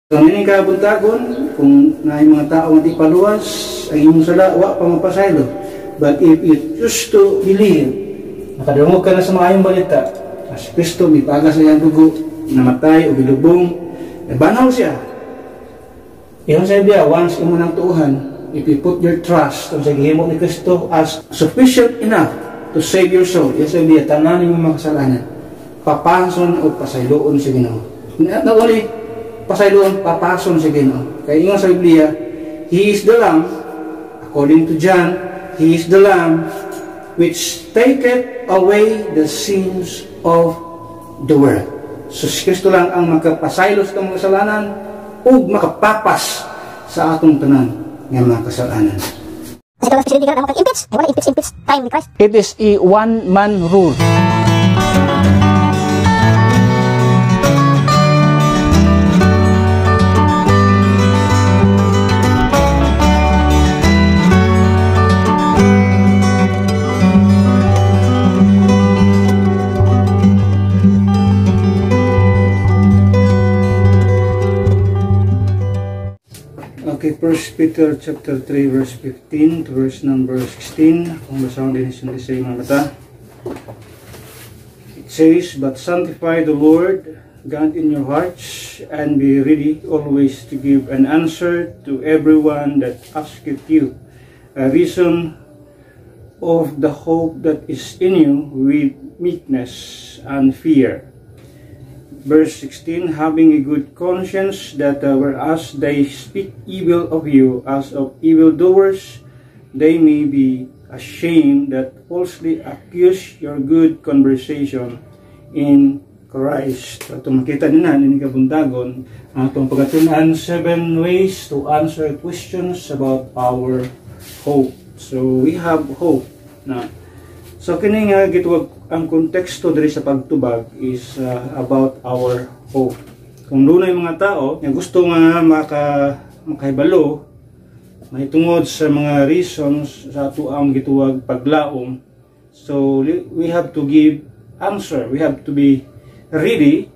So nini ka buntagon kung naay mga tao nga di paluwas ang imong sala wa pa mapasaylo. But if you choose to believe, nakadungog ka na sa maayong balita, as Kristo mipaga sa iyang dugo, namatay o bilubong, banaw siya. Iyon sa biya, once imo nang tuuhan, if you put your trust sa gihimo ni Kristo as sufficient enough to save your soul, iyon sa biya, tanan imong makasalanan, papason o pasayloon sa Ginoo. Not only pasayloon, papason sa Ginoo. Kaya ingon sa Biblia, He is the Lamb, according to John, He is the Lamb which taketh away the sins of the world. So si Kristo lang ang makapasaylo sa mga kasalanan o makapapas sa atong tanan ng mga kasalanan. It is a one-man rule. Okay, 1 Peter chapter 3 verse 15 to verse number 16. Kung basahon din sa mga mata. It says, "But sanctify the Lord God in your hearts, and be ready always to give an answer to everyone that asketh you a reason of the hope that is in you with meekness and fear." Verse 16, "Having a good conscience, that whereas they speak evil of you as of evildoers, they may be ashamed that falsely accuse your good conversation in Christ." Ito makita din na, ini kabuntagon, ang itong pagkatunan, 7 ways to answer questions about our hope. So, we have hope na. So, kini nga gitwag ang konteksto diri sa pagtubag is about our hope. Kung dunay mga tao nga gusto nga makahibalo mahitungod sa mga reasons sa ato ang gituwag paglaom, so we have to give answer. We have to be ready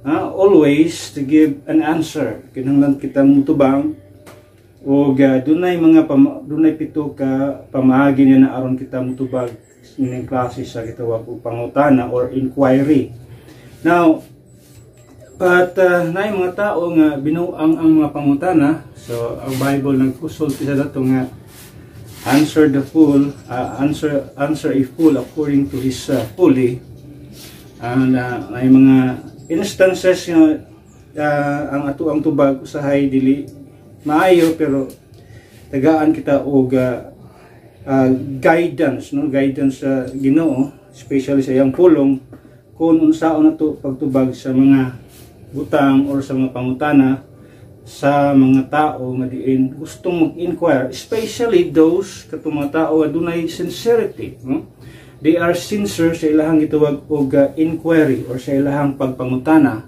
always to give an answer. Kinahanglan kita mutubang o dunay pito ka pamaagi niya na aron kita mutubag ining klase sa gitawag og pangutana or inquiry. Now, but naay mga tao nga binuang ang mga pangutana. So ang Bible nagkusulti sa dato nga answer a fool according to his folly. And may mga instances nga ang ato ang tubag usahay dili maayo, pero tagaan kita og guidance sa Ginoo, especially sa iyang pulong kung unsaon nato pagtubag sa mga butang or sa mga pangutana sa mga tao nga diin gustong mag-inquire, especially those katong mga tao nga dunay sincerity. They are sincere sa ilahang gituwag og inquiry or sa ilahang pagpangutana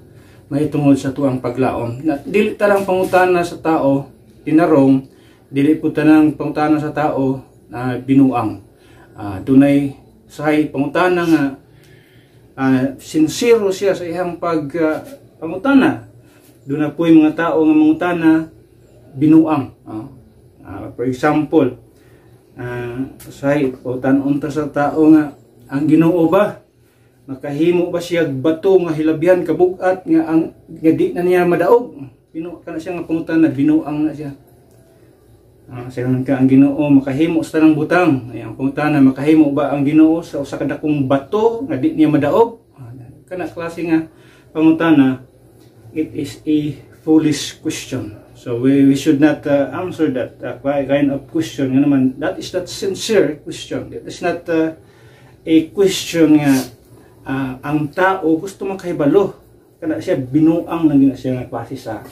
mahitungod sa tuang paglaom. Dili ta lang pangutana sa tao tinarong, dili po tanang pangutana sa tao na binuang. Dunay sahay pangutana nga sincere siya sa iyang pangutana. Doon na po yung mga tao nga mangutana binuang. For example, sahay pangutanon ta sa tao nga ang Ginoo ba makahimo ba siya bato nga hilabyan kabugat nga ang nga di na niya madaog? Kana siya nga pangutana binuang na siya. Sayon ka ang Ginoo makahimo sa tanang butang. Ay ang pangutana, makahimo ba ang Ginoo sa usa ka dakong bato nga di niya madaog? Kana klase nga pangutana, it is a foolish question. So we should not answer that kind of question. Nga naman, that is not sincere question. It is not a question nga ang tao gusto makahibalo. Kana siya binuang lang gina siya nga klase sa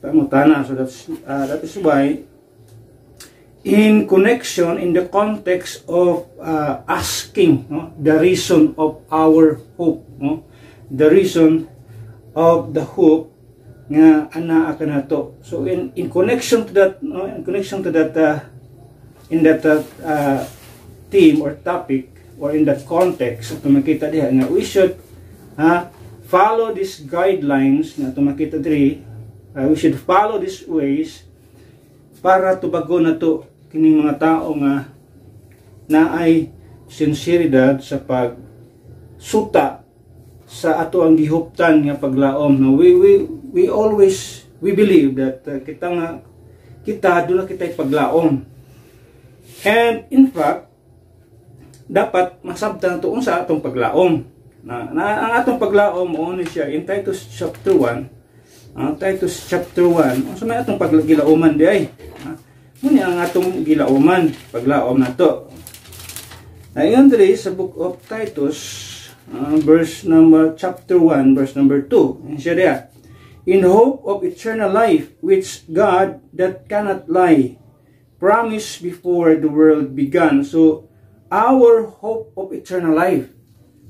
pangutana. So that is why in the context of asking the reason of our hope, the reason of the hope nga ana ka nato. So in connection to that, in that theme or topic or in that context, ito makita diha nga we should follow these guidelines na ito makita diri we should follow these ways para tubago na to kining mga tao nga naay sinseridad sa pagsuta sa ato ang gihuptan nga paglaom. No, we always believe that kita doon na kita paglaom. And in fact, dapat masabtan to sa atong paglaom. Ang atong paglaom mo ni siya in Titus chapter 1. Titus chapter 1. Unsa may atong paglagilauman di ay? Muni ang atong gilauman, paglaom na to. Ayon diri sa book of Titus, chapter 1, verse number 2. And siya diya, in hope of eternal life, which God that cannot lie, promised before the world began. So, our hope of eternal life.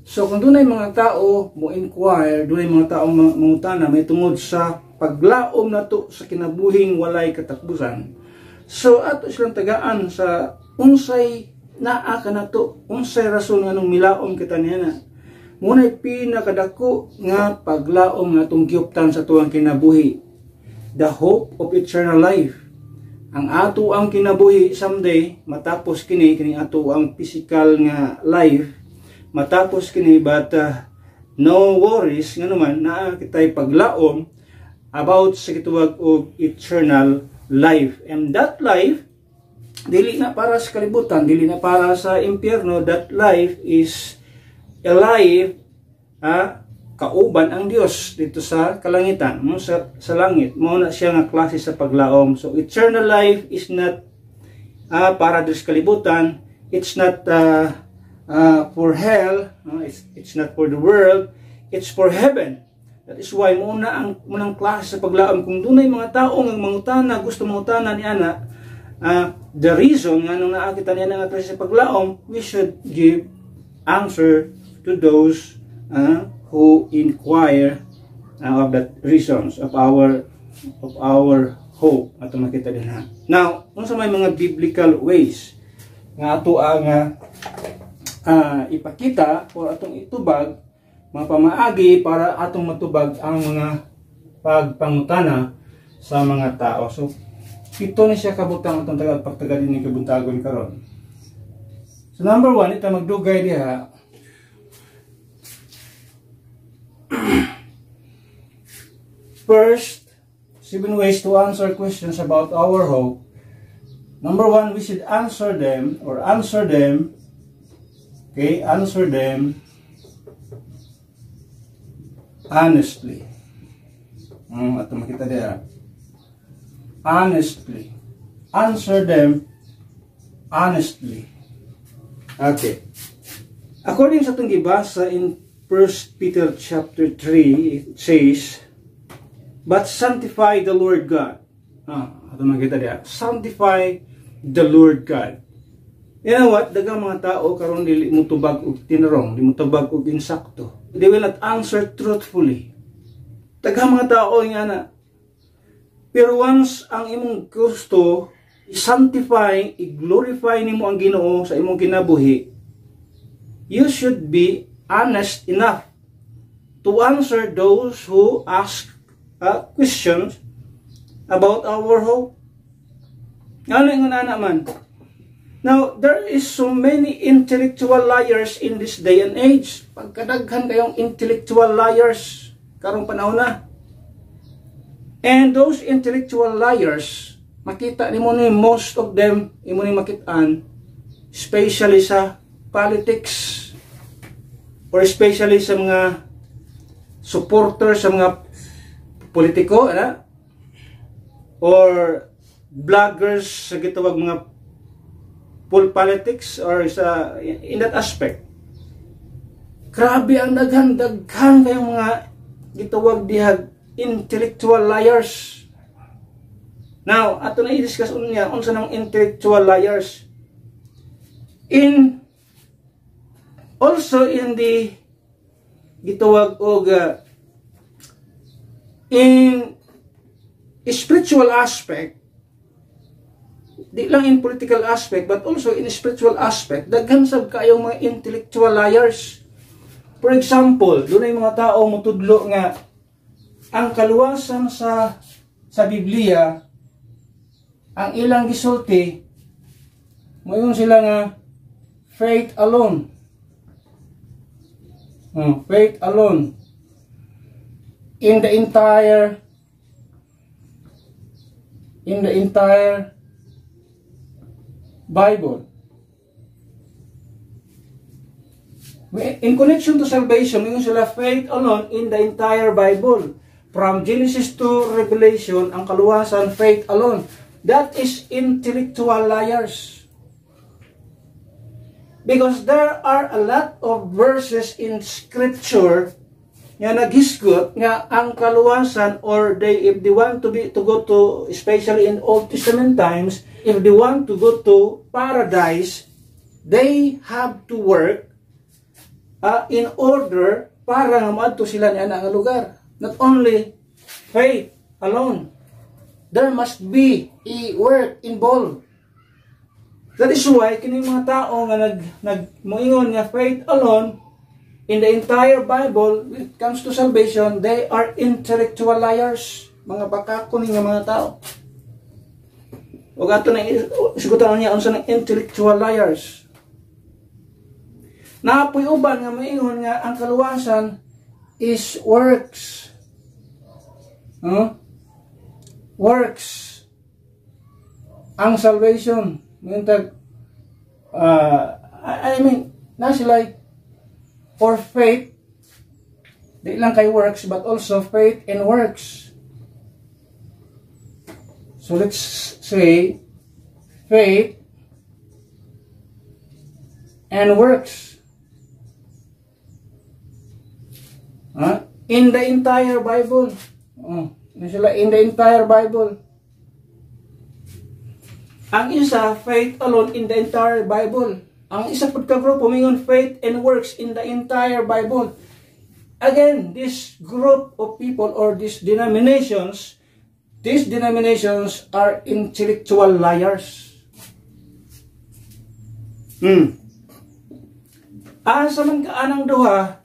So, kung doon ay mga tao mo inquire, doon ay mga tao mangutana, may tungod sa paglaom na to sa kinabuhing walay katakbusan. So, ato silang tagaan sa unsay naa ka na to, unsay rason nga nung milaom kita niya na. Muna'y pinakadako nga paglaom nga itong giyuptan sa tuwang kinabuhi. The hope of eternal life. Ang ato ang kinabuhi someday, matapos kini ato ang physical nga life, matapos kini, but no worries nga naman na kita'y paglaom about sa kituwag og eternal life. And that life, dili na para sa kalibutan, dili na para sa impyerno. That life is a life kauban ang Dios dito sa kalangitan, mo sa langit. Mo na siya nga klase sa paglaom. So eternal life is not para sa kalibutan. It's not for hell, it's not for the world, it's for heaven. That is why muna ang munang klase sa paglaom. Kung dunay mga tao nga mangutana, gusto mangutana ni ana, the reason nga nung naakita niya nga klase sa paglaom, we should give answer to those who inquire of that reasons of our hope at makita din ha. Now, kung sa may mga biblical ways nga ato ang ipakita o atong itubag mga pamaagi para atong matubag ang mga pagpangutana sa mga tao. So, ito na siya kabutang atong pagtagal ni kabuntagon karon. So, number 1, ito magdugay diha. First, 7 ways to answer questions about our hope. Number 1, we should answer them. Okay, answer them honestly. Ato makita diha. Honestly. Answer them honestly. Okay. According sa itong gibasa in 1 Peter chapter 3, it says, but sanctify the Lord God. Ato makita diha. Sanctify the Lord God. You know what? Dagang mga tao karon dili mo tubag og tinarong, di mo tubag og insakto. They will not answer truthfully. Dagang mga tao nga na. Pero once ang imong gusto i-sanctify, i-glorify nimo ang Ginoo sa imong kinabuhi, you should be honest enough to answer those who ask questions about our hope. Ano yung naman? Now, there is so many intellectual liars in this day and age. Pagkadaghan kayong intellectual liars karong panahon na. And those intellectual liars, makita ni mo ni most of them, imo ni makitaan, especially sa politics or especially sa mga supporters sa mga politiko, or vloggers sa gitawag mga politics or sa in that aspect. Grabe ang daghan kayong mga gitawag diha intellectual liars. Now, ato na i-discuss unya unsa nang intellectual liars. Also in the gitawag og in spiritual aspect, di lang in political aspect but also in spiritual aspect, daghan sab kayong mga intellectual liars. For example, dunay mga tao motudlo nga ang kaluwasan sa sa Biblia, ang ilang gisulti, moingon sila nga faith alone. Faith alone. In the entire Bible. In connection to salvation, yung sila faith alone in the entire Bible. From Genesis to Revelation, ang kaluwasan, faith alone. That is intellectual liars. Because there are a lot of verses in Scripture nga naghisgot nga ang kaluwasan, or if they want to go to, especially in Old Testament times, if they want to go to paradise, they have to work in order para nga maadto sila niya nga lugar. Not only faith alone, there must be a work involved. That is why kining mga tao nga nagmoingon nga faith alone in the entire Bible, when it comes to salvation, they are intellectual liars. Mga bakako nga mga tao. O ato na sigutan niya unsa ng intellectual liars. Naapoy uban nga maingon nga ang kaluwasan is works. Works. Ang salvation. Na sila for faith, di lang kay works, but also faith and works. So let's say faith and works. In the entire Bible. In the entire Bible. Ang isa, faith alone in the entire Bible. Ang isa pud ka grupo mingon faith and works in the entire Bible. Again, this group of people or these denominations are intellectual liars. Asa man ka anang duha,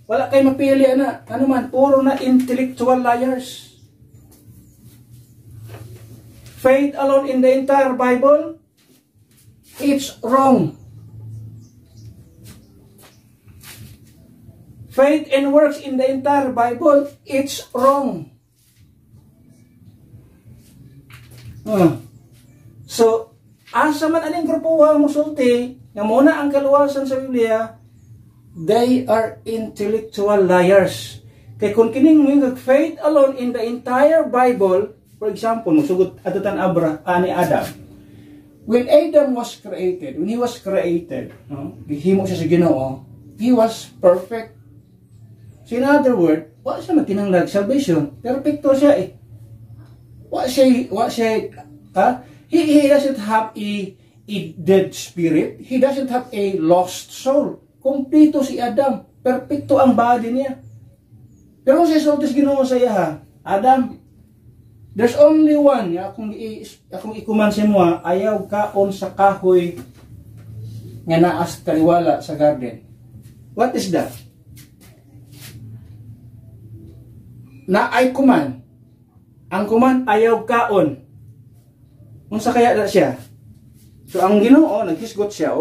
wala kay mapili ana, ano man, puro na intellectual liars. Faith alone in the entire Bible, it's wrong. Faith and works in the entire Bible, it's wrong. So, asa man aning grupo wa musulti, nga muna ang kaluwasan sa Biblia, they are intellectual liars. Kay kung kining mga faith alone in the entire Bible, for example, magsugot atutan ni Adam. When Adam was created, gihimo siya sa Ginoo, he was perfect. So in other words, wala siya matinanglag salvation. Perfecto siya eh. He doesn't have a dead spirit. He doesn't have a lost soul. Kompleto si Adam. Perfecto ang body niya. Pero kung sa sultis Ginoo sa iya, Adam, there's only one, akong ikuman sa mo, ayaw kaon sa kahoy nga naas kaliwala sa garden. What is that? Na ay kuman. Ang kuman ayaw kaon. Unsa kaya na siya? So ang Ginoo naghisgot siya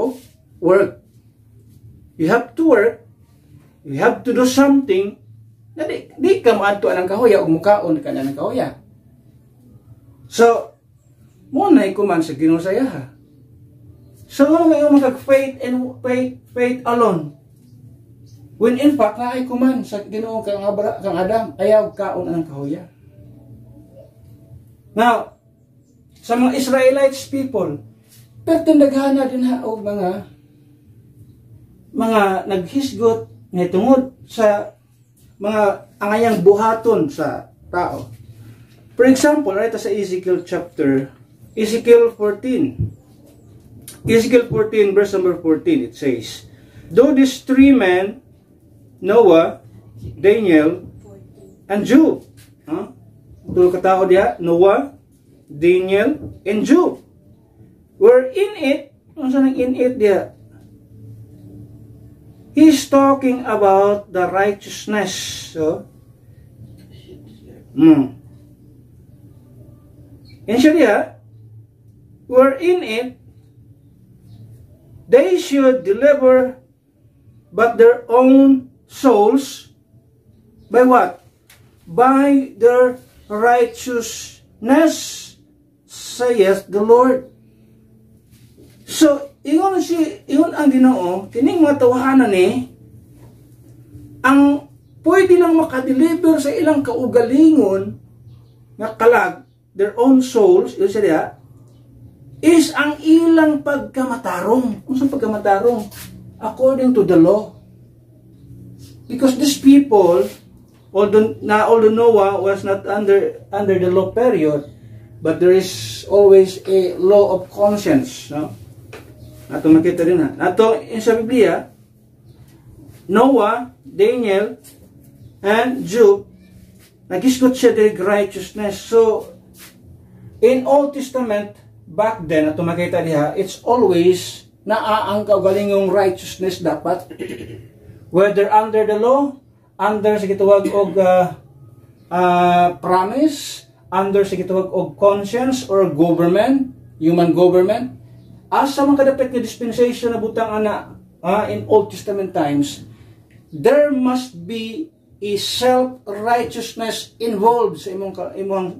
work. You have to work. You have to do something. Na di ka maadto ang kahoya ug mukaon ka na ng kahoya. So, muna ikuman sa Ginoo sa iya. So, may mag-faith and faith alone. When in fact, na ikuman sa Ginoo kang Adam, ayaw kaon ang kahoya. Now, sa mga Israelites people, pertindaghana din o mga naghisgot nga tungod sa mga angayang buhaton sa tao. For example, right sa Ezekiel 14. Ezekiel 14 verse number 14, it says, though these three men, Noah, Daniel, and Job, tulo ka tao diha, Noah, Daniel, and Job, were in it, ano sa nang in it diha? He's talking about the righteousness. In Sharia, we're in it, they should deliver but their own souls by what? By their righteousness, saith the Lord. So, ingon ang Ginoo, kining mga tawahanan ang pwede lang makadeliver sa ilang kaugalingon nga kalag, their own souls, yun siya, is ang ilang pagkamatarong. Ano sa pagkamatarong? According to the law. Because these people, although Noah was not under the law period, but there is always a law of conscience, no? Ato makita rin na. Ato, sa Biblia, Noah, Daniel, and Job, nagisgot siya ng righteousness. So, in Old Testament, back then, ato makita diha, it's always ang kaugalingong righteousness dapat. Whether under the law, under sa gitawag og promise, under sa gitawag og conscience or government, human government, asa man kadapit nga dispensation na butang ana in Old Testament times, there must be a self-righteousness involved sa imong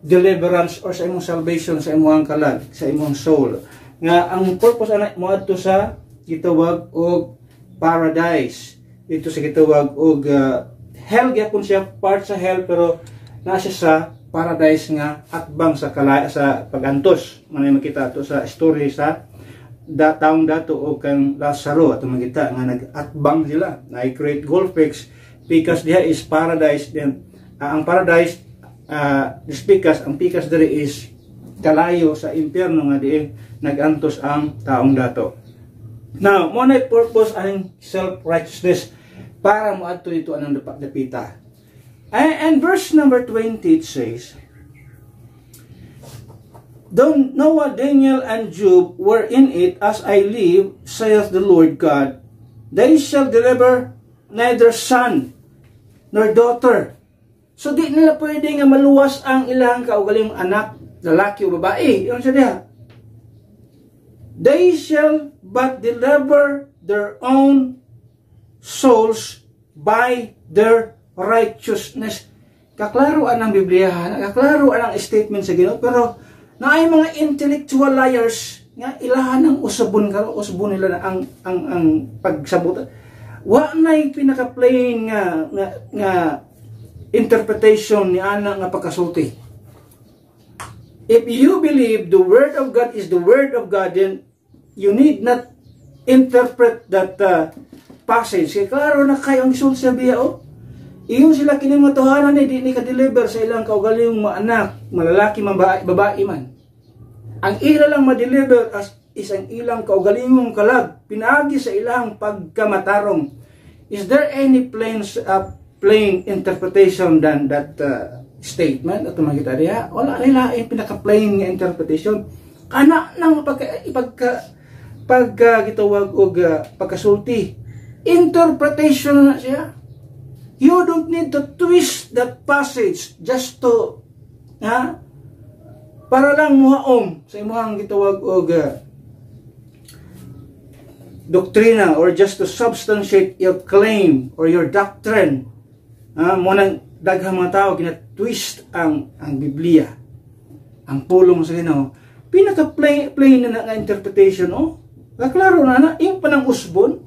deliverance or sa imong salvation, sa imong kalag, sa imong soul. Nga ang purpose ana moadto sa gitawag og paradise. Ito sa gitawag og hell, gyapon siya part sa hell, pero nasa sa paradise nga atbang sa sa pagantos. Manay makita to sa story sa taong dato o kang Lazaro, at makita nga nag-atbang sila, na-create goldfish because diha is paradise. Then ang paradise is because ang pikas diri is kalayo sa impyerno nga diin nagantos ang taong dato. Now, mo na purpose ang self-righteousness para moadto ito anang dapita. And verse number 20 it says, though Noah, Daniel, and Job were in it, as I live, saith the Lord God, they shall deliver neither son nor daughter. So di nila pwede nga maluwas ang ilang kaugaling anak, lalaki o babae. Yun siya diha. They shall but deliver their own souls by their righteousness. Kaklaruan ang Biblia, kaklaruan ang statement sa Ginoo, pero naay mga intellectual liars nga ilahan ng usabon nila na ang pagsabot. Wa nay pinaka-plain nga interpretation ni ana nga pagkasulti. If you believe the word of God is the word of God, then you need not interpret that passage. Kaya klaro na kayo ang isul sa Biblia, iyon sila kining mga tuhanan di ka-deliver sa ilang kaugalingong mga anak, malalaki, babae man. Ang ila lang ma-deliver is ang ilang kaugalingong kalag, pinaagi sa ilang pagkamatarong. Is there any plain interpretation than that statement? At makita diya, wala nila ay pinaka-plain nga interpretation. Kana nang gitawag og pagkasulti. Interpretation na siya. You don't need to twist that passage just to para lang muhaom sa imong gitawag og doktrina, or just to substantiate your claim or your doctrine. Mo nang daghang mga tao gina-twist ang Biblia. Ang pulong sa Ginoo, pinaka-plain na nga interpretation, klaro na ing panang usbon.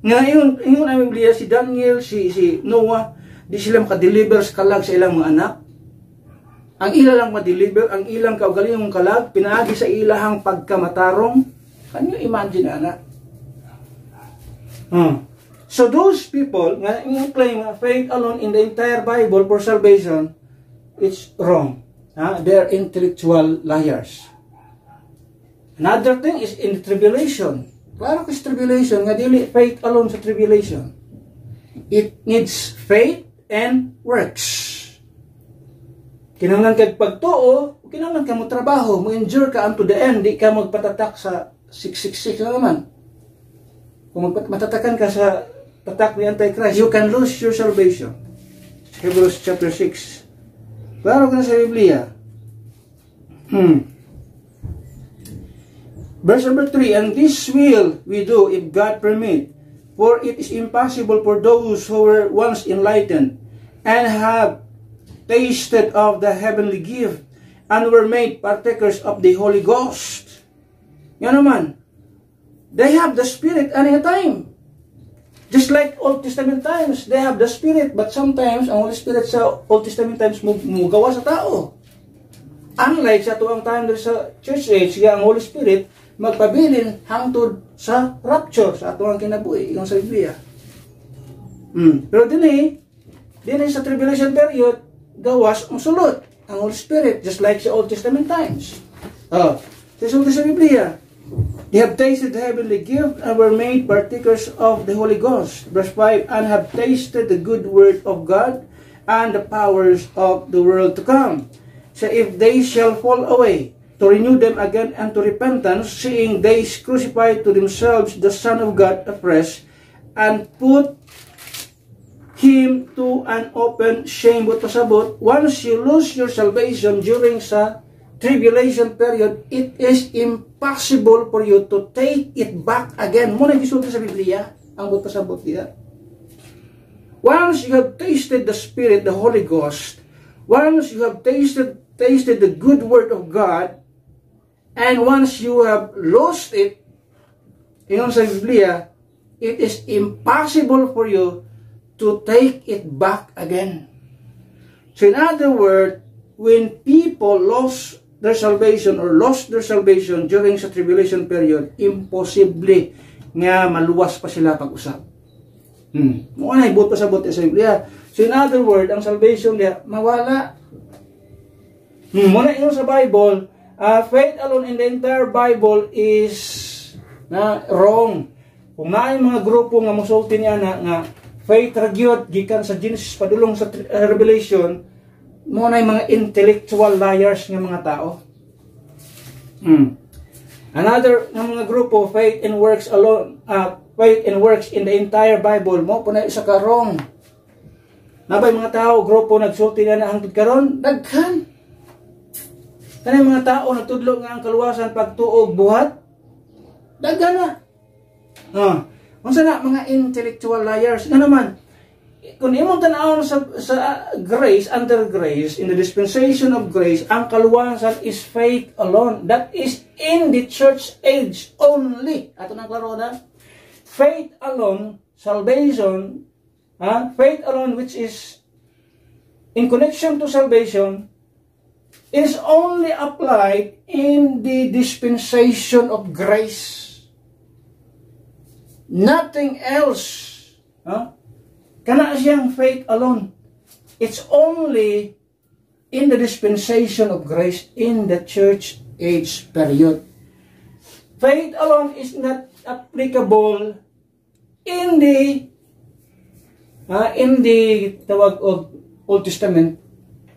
Ngayon ang Biblia, si Daniel, si Noah, di sila makadeliver sa kalag sa ilang mga anak. Ang ila lang ma-deliver, ang ilang kaugalingong kalag, pinaagi sa ilahang pagkamatarong. Can you imagine, anak? So those people, nga yung claim faith alone in the entire Bible for salvation, it's wrong. They are intellectual liars. Another thing is in the tribulation. Klaro kasi tribulation, nga dili faith alone sa tribulation. It needs faith and works. Kinahanglan kag pagtuo, kinahanglan ka mo trabaho, mo endure ka unto the end, di ka magpatatak sa 666 na naman. Kung matatakan ka sa tatak ni Antichrist, you can lose your salvation. Hebrews chapter 6. Klaro ka na sa Biblia. Verse number 3, and this will we do if God permit, for it is impossible for those who were once enlightened and have tasted of the heavenly gift and were made partakers of the Holy Ghost. Yan naman. They have the Spirit anytime. Just like Old Testament times, they have the Spirit, but sometimes ang Holy Spirit sa Old Testament times mugawa sa tao. Unlike sa tuwang time sa church age, ang Holy Spirit magpabilin hangtod sa rapture sa tuwang kinabuhi, yung sa Biblia. Pero din sa tribulation period, gawas ang sulod ang Holy Spirit, just like sa Old Testament times. Sulod sa Biblia, they have tasted the heavenly gift and were made partakers of the Holy Ghost. Verse 5, and have tasted the good word of God and the powers of the world to come. So if they shall fall away, to renew them again unto repentance, seeing they crucify to themselves the Son of God afresh, and put Him to an open shame. But pasabot, once you lose your salvation during sa tribulation period, it is impossible for you to take it back again. Muna gisulti sa Biblia, ang but pasabot niya. Once you have tasted the Spirit, the Holy Ghost, once you have tasted the good word of God, and once you have lost it, yun sa Biblia, it is impossible for you to take it back again. So in other words, when people lost their salvation during sa tribulation period, imposible nga maluwas pa sila pag-usap. Muna ibut pa sa buti sa Biblia. So in other words, ang salvation niya mawala. Muna yun sa Bible, faith alone in the entire Bible is wrong. Kung na mga grupo nga musulti niya nga faith ragyot gikan sa Genesis padulong sa Revelation, mo na mga intellectual liars nga mga tao. Another nga mga grupo, faith and works alone, faith and works in the entire Bible, mo po na isa ka wrong. Nabay mga tao, grupo nagsulti na hangtod karon, daghan. Kanay mga tao nagtudlo nga ang kaluwasan pagtuog buhat, daghan na. Unsa na mga intellectual liars nga naman. Kung imong tan-awon sa grace, under grace, in the dispensation of grace, ang kaluwasan is faith alone. That is in the church age only. Ato nang klaro na. Faith alone, salvation, faith alone which is in connection to salvation, is only applied in the dispensation of grace. Nothing else. Kana siyang faith alone. It's only in the dispensation of grace in the church age period. Faith alone is not applicable in the tawag of Old Testament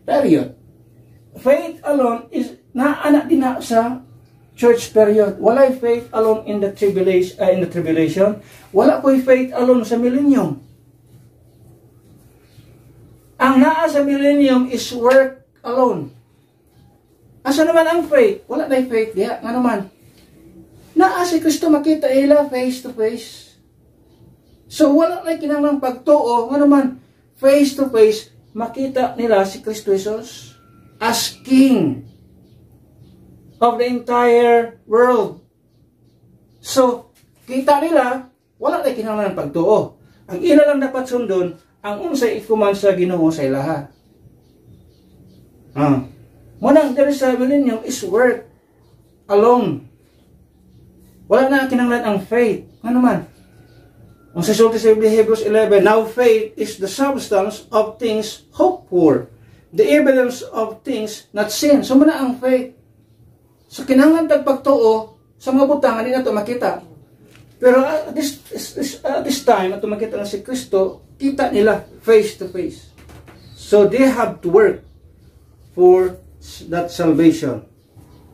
period. Faith alone is naanak din na sa church period. Walay faith alone in the tribulation. Wala ko'y faith alone sa millennium. Ang naa sa millennium is work alone. Asa naman ang faith? Wala na faith diya. Nga naman, naa si Kristo makita ila face to face. So wala na kinahanglang pagtuo. Nga naman, face to face, makita nila si Kristo Jesus as King of the entire world. So, kita nila, wala na kinahanglan pagtuo. Ang ila lang dapat sundon, ang unsay ikuman sa Ginoo sa ilaha. Munang diri sa millennium is work alone. Wala na kinahanglan ang faith. Ano man? Ang sasulti sa Hebrews 11, now faith is the substance of things hoped for, the evidence of things not seen. So muna ang faith. So kinahanglan tag pagtuo sa mga butang hindi nato makita. Pero at this time ato makita na si Kristo, kita nila face to face. So they have to work for that salvation.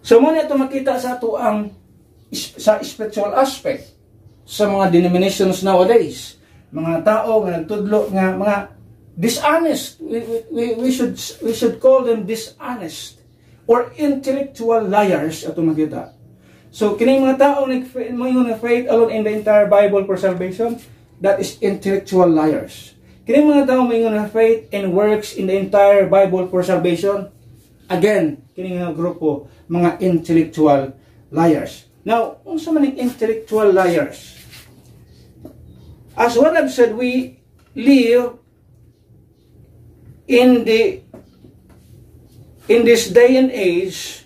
So muna ito makita sa ato ang sa spiritual aspect sa mga denominations nowadays. Mga tao nga nagtudlo nga mga dishonest. We should call them dishonest. or intellectual liars ato makita. So kining mga tao na faith alone in the entire Bible for salvation, that is intellectual liars. Kining mga tao na faith and works in the entire Bible for salvation, again, kining mga grupo mga intellectual liars. Now, unsa man ang intellectual liars? As what I've said, we live in this day and age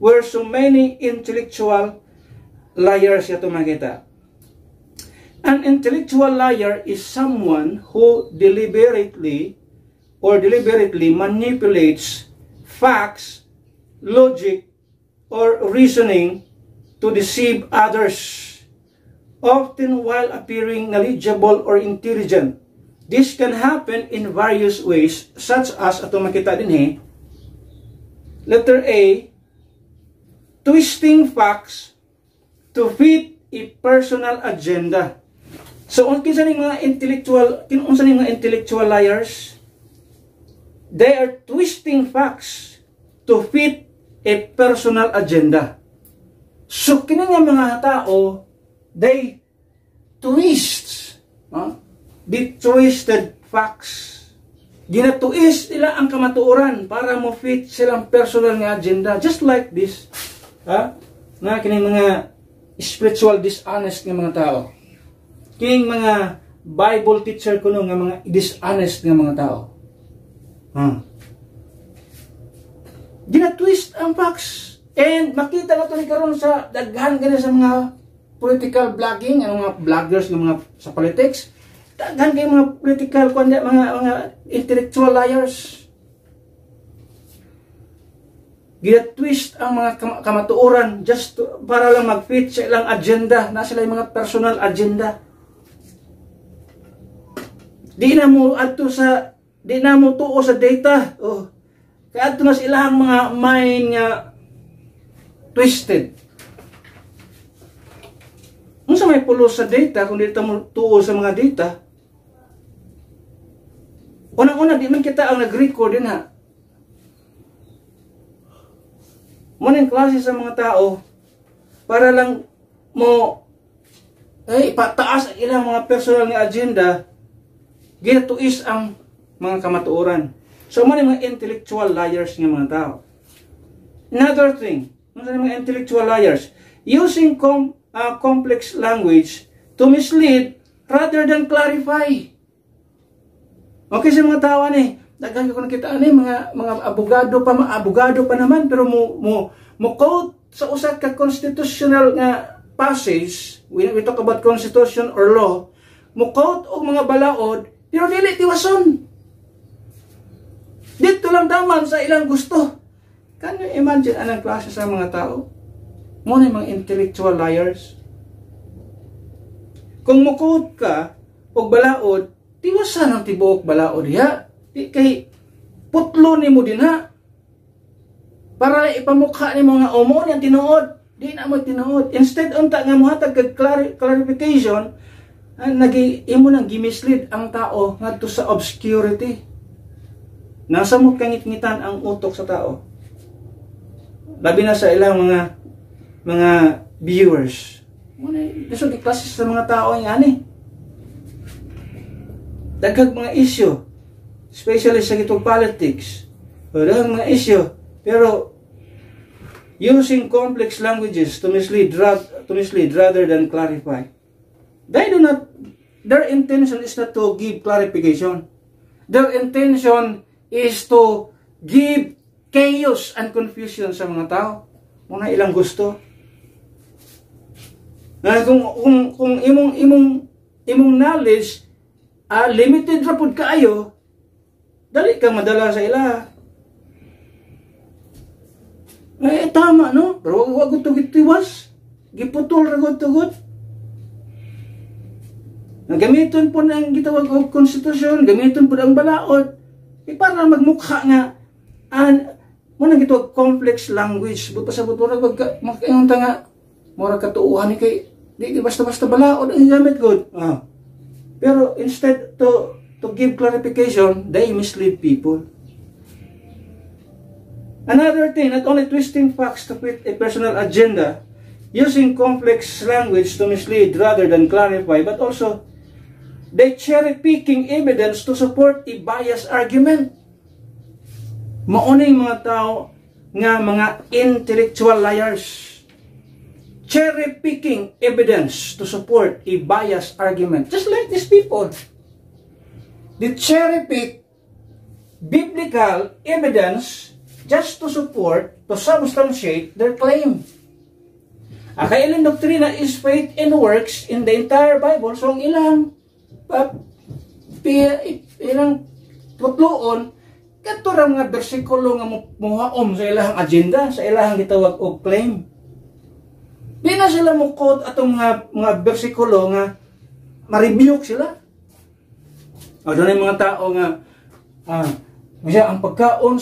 where so many intellectual liars yato makita. An intellectual liar is someone who deliberately manipulates facts, logic, or reasoning to deceive others, often while appearing knowledgeable or intelligent. This can happen in various ways, such as, ato makita din letter A, twisting facts to fit a personal agenda. So, kinsa ning mga intellectual liars? They are twisting facts to fit a personal agenda. So, kini nga mga tao, they twist, they twisted facts. Ginatwist nila ang kamatuoran para mo fit silang personal nga agenda. Just like this, nga kining mga spiritual dishonest nga mga tao. Kining mga Bible teacher kuno nga mga dishonest nga mga tao. Ginatwist ang facts. And makita na ito ni karon sa daghan gani sa mga political blogging, ang mga vloggers ng mga sa politics. Daghan kay mga political mga intellectual liars. Ginatwist ang mga kamatuoran just para lang mag-fit sa ilang agenda, na sila yung mga personal agenda. Di na mo tuo sa data. Kaya ato na silang mga mind nga twisted. Unsa may pulo sa data kung dito mo tuo sa mga data? Unang-una, di man kita ang nag-record din Munang klase sa mga tao para lang mo ipataas ang ilang mga personal nga agenda, ginatuis ang mga kamatuoran. So, mga intellectual liars nga mga tao. Another thing, mga intellectual liars, using complex language to mislead rather than clarify. Okay sa mga tao daghan ko nakita mga abogado pa naman, pero mo quote sa usa ka constitutional nga passage, we talk about constitution or law, mo quote og mga balaod, pero dili tiwason. Dito lang daman sa ilang gusto. Can you imagine anong klase sa mga tao? Mo na mga intellectual liars. Kung mo quote ka og balaod, tiwasan ang tibuok balaod diha. Di kay putlo ni mo din para ipamukha ni mga umo niyang tinuod. Di na mo tinuod. Instead, unta nga muhatag kag clarification, imo nang gimislead ang tao ngadto sa obscurity. Nasa mo kangit-ngitan ang utok sa tao. Labi na sa ilang mga viewers. Muna, lisod di klase sa mga tao yan Daghang mga issue, especially sa gitong politics. Daghang mga issue, pero using complex languages to mislead rather than clarify. Their intention is not to give clarification. Their intention is to give chaos and confusion sa mga tao. Mga ilang gusto. Na kung imong knowledge limited ra pud kaayo, dali kang madala sa ila. Tama no, pero wag to gitiwas. Giputol ra gud tugot. Nagamiton po ang gitawag og konstitusyon, gamiton po ang balaod. Para magmukha nga mo nang gitawag complex language. But pasabot mo makaingon ta nga mura katuuhan ni kay di basta-basta balaod ang gamit gud. Pero instead to give clarification, they mislead people. Another thing, not only twisting facts to fit a personal agenda, using complex language to mislead rather than clarify, but also they cherry-picking evidence to support a biased argument. Maunay mga tao nga mga intellectual liars. Cherry-picking evidence to support a biased argument. Just like these people. They cherry-pick biblical evidence just to support, to substantiate their claim. Ang kailang doktrina is faith and works in the entire Bible. So ang ilang tutloon, kato ra mga bersikulo nga muhaom sa ilang agenda, sa ilang gitawag og claim. Di na sila mukod atong mga bersikulo nga ma-rebuke sila. O doon ay mga tao nga ang pagkaon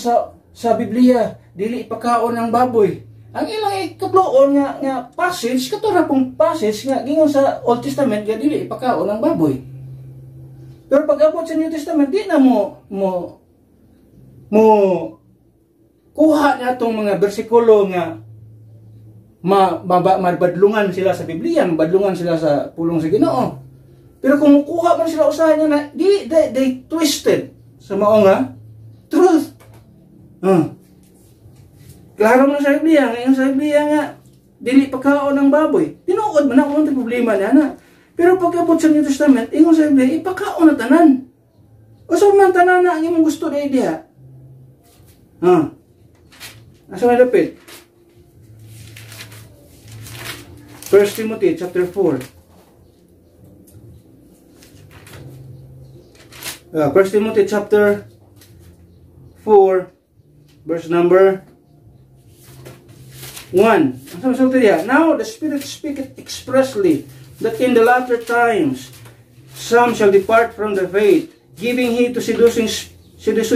sa Biblia dili ipakaon ng baboy. Ang ilang ikatloon nga passage, katura pong passage nga gingon sa Old Testament nga dili ipakaon ng baboy. Pero pag abot sa New Testament, di na mo kuha na itong mga bersikulo nga mabadlungan sila sa Biblia, mabadlungan sila sa pulong sa Ginoo. Pero kung kuha man sila usahan niya na, they twisted sa mao nga truth. Klaro man sa Biblia, ngayon sa Biblia nga, dili pagkaon ng baboy. Tinuod man ako ang problema niya na. Pero pagkabot sa New Testament, ingon sa Biblia, ipakaon na tanan. O sa man tanan na ang imong gusto na idea. Asa may lapit? 1 Timothy chapter 4. 1 Timothy chapter 4, verse number 1. Now the Spirit speaketh expressly that in the latter times some shall depart from the faith, giving heed to seducing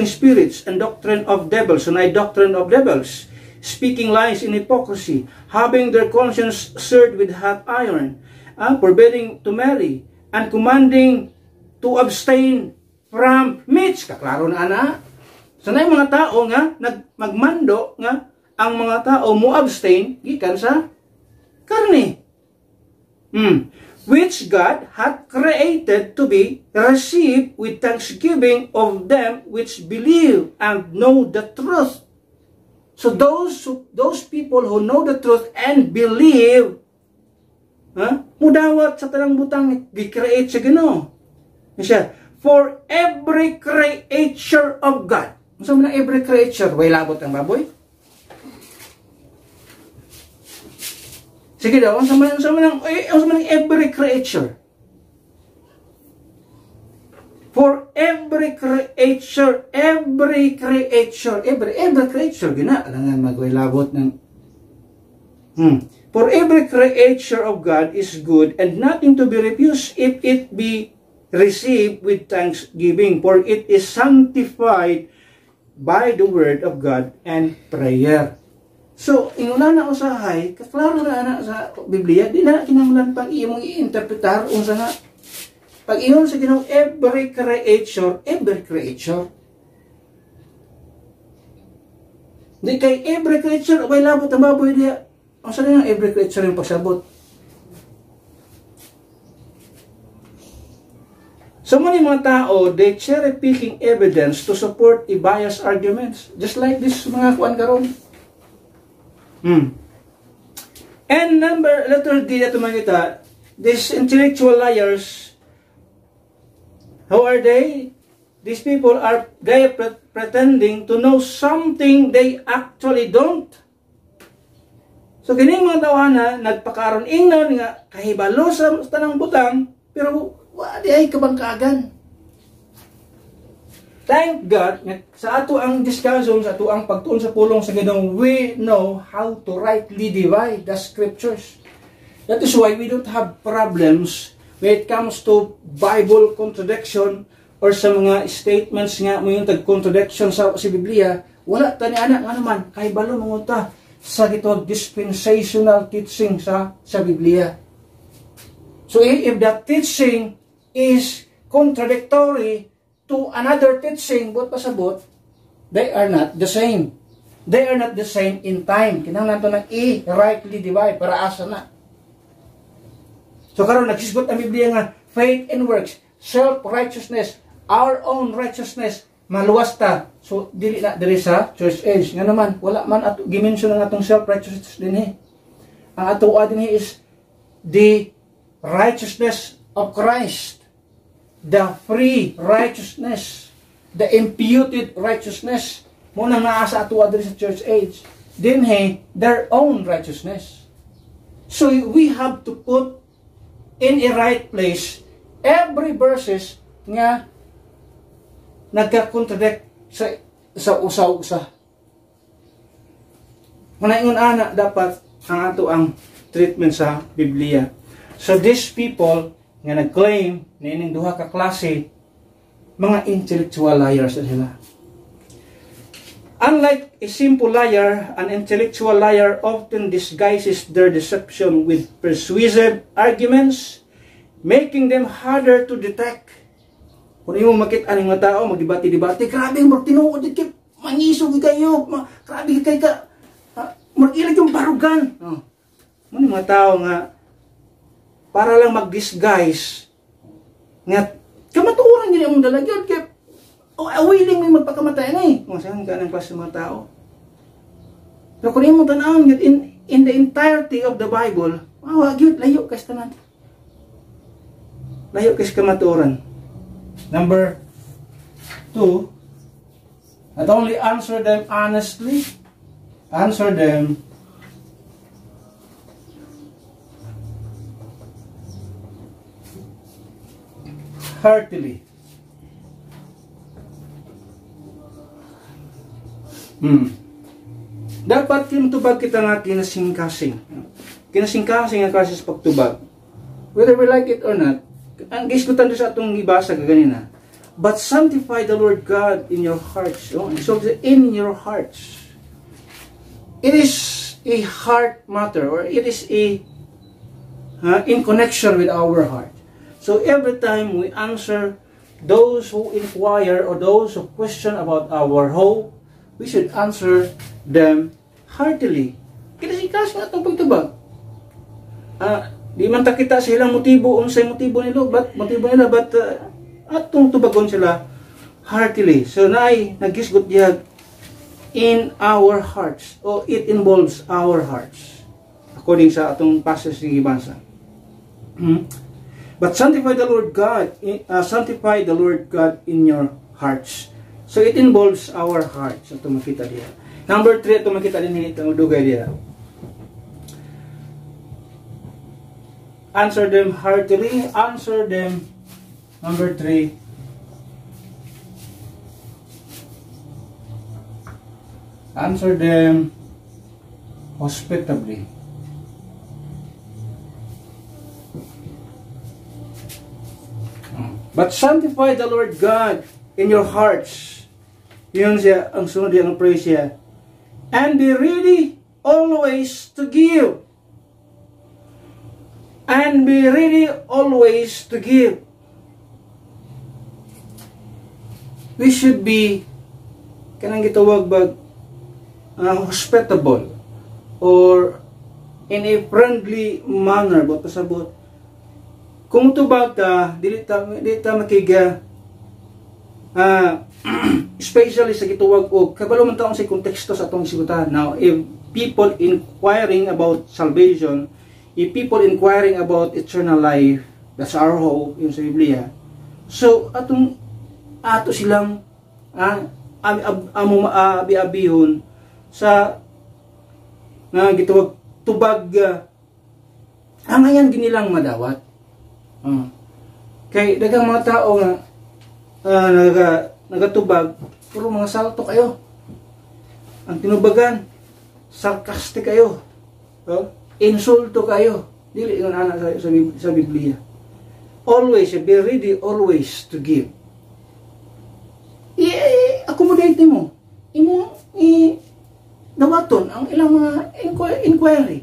spirits and doctrine of devils, and doctrine of devils, speaking lies in hypocrisy, having their conscience seared with hot iron, forbidding to marry, and commanding to abstain from meats. Kaklaro na ana. Sanay mga tao nga magmando nga ang mga tao mo abstain gikan sa karne. Which God hath created to be received with thanksgiving of them which believe and know the truth. So those people who know the truth and believe, mudawat sa tanang butang gi-create sa Ginoo. Siya, for every creature of God. Unsa man every creature? Way labot ang baboy? Sige daw, unsa man every creature. For every creature, every creature, gina, alangan magway labot ng For every creature of God is good and nothing to be refused if it be received with thanksgiving, for it is sanctified by the word of God and prayer. So, inguna na usahay, kaklaro na ana sa Biblia, di na kinahanglan pang imong i-interpretar unsa nga. Pag ingon sa Ginoo every creature, di kay every creature, way labot ang baboy diya. Unsa na every creature yung pagsabot? So many mga tao, they cherry-picking evidence to support a biased arguments. Just like this mga kuan karon. And letter D na tumakita, these intellectual liars, how are they? These people are pretending to know something they actually don't. So kining mga tawana nagpakaron ingnon nga kahibalo sa tanang butang, pero wa di ay kabangkagan. Thank God sa ato ang discussion, sa ato ang pagtuon sa pulong sa Ginoo, we know how to rightly divide the scriptures. That is why we don't have problems when it comes to Bible contradiction or sa mga statements nga mo yung tag-contradiction sa Biblia. Wala tani ana nga naman kahibalo mangunta sa gitawag dispensational teaching sa Biblia. So if the teaching is contradictory to another teaching, but pasabot, they are not the same. They are not the same in time. Kinahanglan nato ng rightly divide para asa na. So karon nagsisgot ang Biblia nga faith and works, self-righteousness, our own righteousness, maluwas ta. So dili na diri sa church age. Nga naman wala man ato gimension ang atong self-righteousness dinhi. Ang ato dinhi is the righteousness of Christ, the free righteousness, the imputed righteousness. Muna nga sa ato diri sa church age. Dinhi their own righteousness. So we have to put in a right place every verses nga nagka-contradict sa usa-usa. Manaingon ana dapat ang ato ang treatment sa Biblia. So these people nga nag-claim na ining duha ka klase mga intellectual liars na sila. Unlike a simple liar, an intellectual liar often disguises their deception with persuasive arguments, making them harder to detect. Kung yung makita ng mga tao, magdibati-dibati, grabe yung tinuod, mangisog kayo, grabe kayo ka, mag-ilag yung barugan. Mga mga tao nga, para lang mag-disguise, nga, kamatuoran nila yung dalagyan, kaya, willing may magpakamatay na eh. Kung saan ka ng klase mga tao. Pero kung yung mga tanawin, in the entirety of the Bible, layo kasi tanan. Layo kasi kamatuoran. Number 2, not only answer them honestly, answer them heartily. Dapat kinutubag kita nga kinasingkasing. Kinasingkasing ang kasi sa pagtubag. Whether we like it or not, ang giskutan doon sa atong ibasa kaganina. But sanctify the Lord God in your hearts. So in your hearts. It is a heart matter, or it is a in connection with our heart. So every time we answer those who inquire or those who question about our hope, we should answer them heartily. Kinasikas nga itong pagtubag. Di man ta kita silang motibo, unsay motibo nila, but atong tubagon sila heartily. So naay nagisgot diha in our hearts, o it involves our hearts, according sa atong passage ng ibasa. But sanctify the Lord God, in your hearts. So it involves our hearts. Ito makita diya. Number 3, ito makita din itong dugay diya. Answer them heartily. Answer them. Number 3. Answer them hospitably. But sanctify the Lord God in your hearts. Yun siya, ang sunod yan, ang praise siya. And be ready always to give. And be ready always to give. We should be, kanang gitawag bag, hospitable, or in a friendly manner, but pasabot. Kung tubag ka, dili ta makiga, especially sa gituwag og kabalo man taong sa konteksto sa atong sigutan. Now, if people inquiring about salvation, if people inquiring about eternal life, that's our hope yung sa Biblia. So ato silang abi-abihon sa nga gituwag tubag angayan ginilang madawat. Kay daghang mga tao nga nagatubag, puro mga salto kayo. Ang tinubagan, sarcastic kayo. Insulto kayo. Dili yung anak sa Biblia. Always, be ready always to give. I-accommodate mo. Dawaton ang ilang mga inquiry.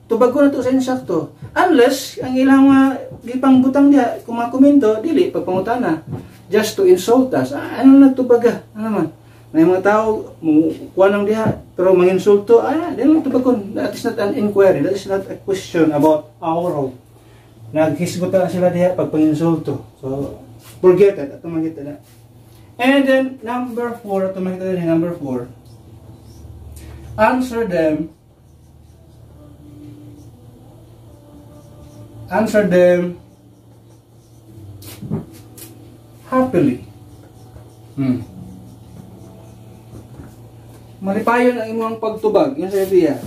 Tubago na to sa insakto. Unless, ang ilang mga gipangbutang niya, kung mga komento, dili, pagpangutana. Just to insult us. Ano nagtubaga? Ano naman? May mga tao kuha nang diha pero manginsulto, dili lang tubagon. That is not an inquiry, that is not a question about our hope. Naghisgutan sila diha pag panginsulto. So forget it, ato makita na. And then number 4, ato makita na number 4. Answer them happily. Malipayon ang imong pagtubag, yun sa idea.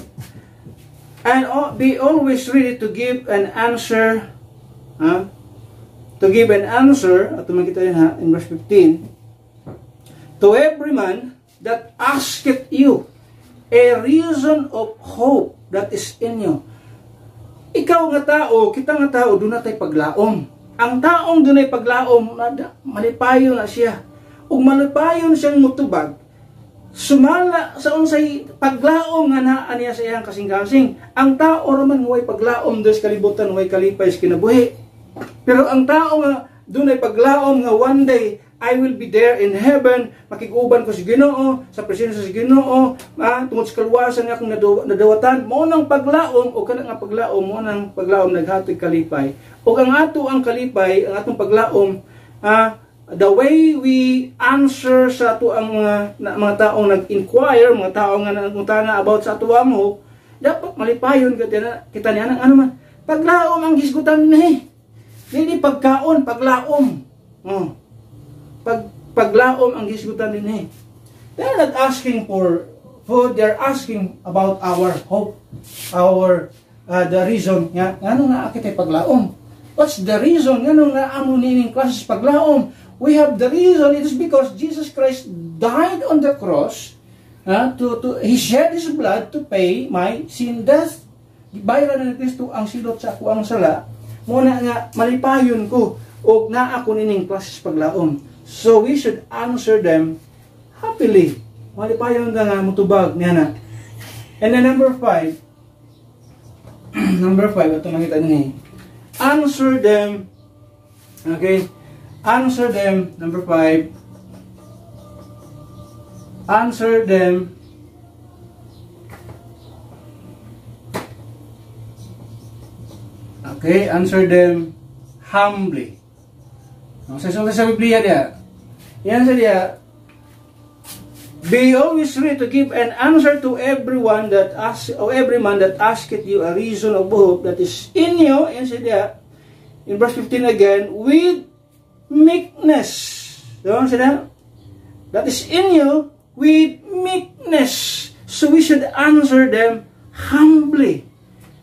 And be always ready to give an answer. To give an answer, at makita yun in verse 15. To every man that asketh you a reason of hope that is in you. Ikaw nga tao, kita nga tao, doon na tayo paglaom. Ang taong doon ay paglaom, malipayon na siya. Ug malipayon siyang mutubag, sumala sa unsay paglaom nga naa niya sa iyang kasing-kasing. Ang tao raman huway paglaom dos kalibutan, huway kalipay sa kinabuhi. Pero ang tao nga doon ay paglaom nga one day I will be there in heaven, makiguban ko sa Ginoo, sa presensya sa Ginoo, tungod sa kaluwasan nga akong nadawatan, mo nang paglaom o kana nga paglaom, mo nang paglaom naghatod kalipay. O ang ato ang kalipay, ang atong paglaom, the way we answer sa ato ang mga taong nag-inquire, mga taong nangutana about sa ato ang hope, dapat malipayon kita niya ng ano man. Paglaom ang gisgutan ni. Hindi pagkaon, paglaom. Paglaom ang gisgutan din. They're not asking for food, they're asking about our hope, the reason nga ngano nga akit paglaom. What's the reason ngano nga amo nining klases paglaom? We have the reason, it is because Jesus Christ died on the cross, he shed his blood to pay my sin death. Bayaran ni Kristo ang silot sa ako ang sala. Muna nga malipayon ko og naa ako nining klases paglaom. So we should answer them happily. Malipayon nga mutubag niya na. And then number 5, ito nakita niyo. Answer them. Okay? Answer them. Number 5. Answer them. Okay? Answer them humbly. Sa Biblia dia. Yan sa dia. Be always ready to give an answer to everyone that asks, or every man that asketh you a reason of hope that is in you. Yan sa dia. In verse 15 again, with meekness. Doon sila. That is in you with meekness. So we should answer them humbly.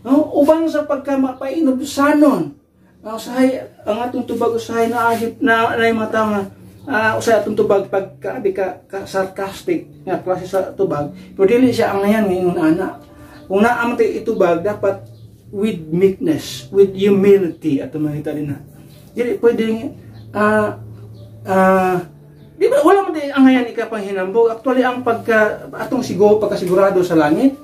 Ubang sa pagkamapainubusanon. Usahay ang atong tubag usahay na ahip na mga tao nga usahay atong tubag pagkaabi ka sarcastic nga klase sa tubag. Pero dili siya ang ngayon ngayon ana. Kung naamtay itubag dapat with meekness, with humility at makita din na. Dili pwedeng di ba wala man ang ngayon ikapang hinambog. Actually ang pagkasigurado sa langit.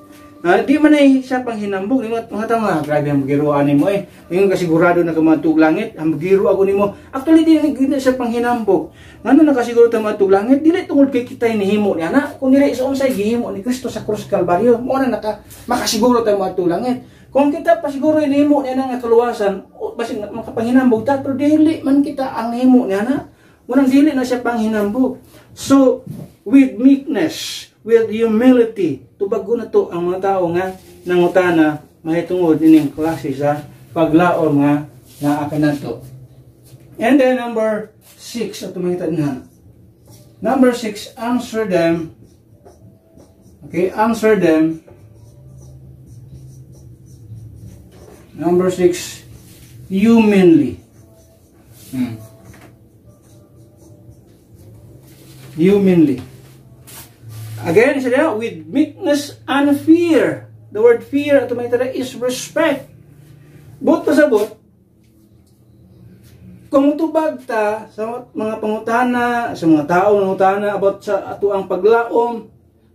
Di man ay siya pang hinambog. Mga tama, grabe ang magiruan mo eh. Ngayon kasigurado na kamatug langit, ang magiru ako nimo. Actually, di na siya pang hinambog. Ngano nakasiguro ta matug langit, dili tungod kay kitay nihimo niya na. Kung dili sa unsay gihimo ni Kristo sa krus Kalbaryo, mo na makasiguro ta matug langit. Kung kita pasiguro nihimo niya na nga kaluwasan, basig makapanghinambog ta, pero dili man kita ang nihimo niya na. Munang dili na siya pang hinambog. So, with meekness, with humility, tubago na to ang mga tao nga nangutana mahitungod ining klase sa paglaom nga akan nato. And then number 6 ato makita na. Number 6, answer them. Okay, answer them. Number 6, humanly. Humanly. Again, sabi with meekness and fear. The word fear, at may tala, is respect. But pasabot, kung tubag ta sa mga pangutana, sa mga tao nangutana about sa ato ang paglaom,